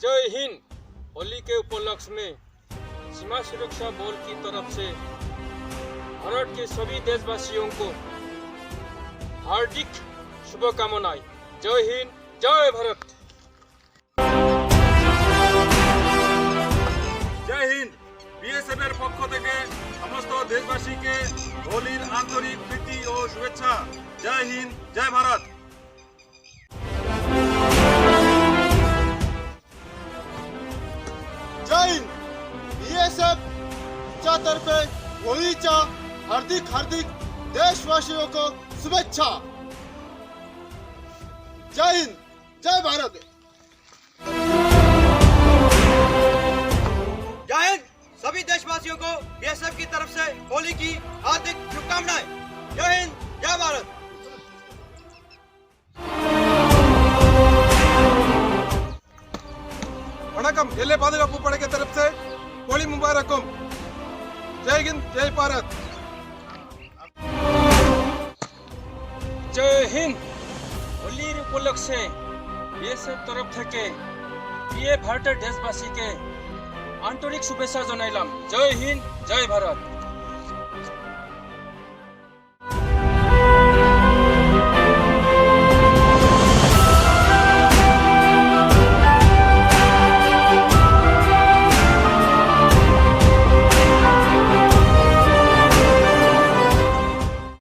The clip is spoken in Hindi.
जय हिंद। होली के उपलक्ष्य में सीमा सुरक्षा बल की तरफ से भारत के सभी देशवासियों को हार्दिक शुभकामनाएं। जय हिंद, जय भारत। जय हिंद। बीएसएफ এর পক্ষ থেকে সমস্ত দেশবাসীকে হোলির আন্তরিক প্রীতি ও শুভেচ্ছা। জয় হিন্দ, জয় ভারত। जय हिंद। बीएसएफ च्या तर्फे होळीच्या हार्दिक देशवासियों को शुभेच्छा। जय हिंद, जय भारत। जय हिंद। सभी देशवासियों को बीएसएफ की तरफ से होली की हार्दिक शुभकामनाएं। जय हिंद, जय भारत। வணக்கம். எல்லை பாதுகாப்பு படை की तरफ से होली मुबारकम। जय हिंद, जय भारत। जय हिंद। होलिर उपलक्ष्य बीएसएफ तरफ থেকে भारतेर देशवासी के आंतरिक शुभेच्छा জানাইলাম। जय हिंद, जय भारत।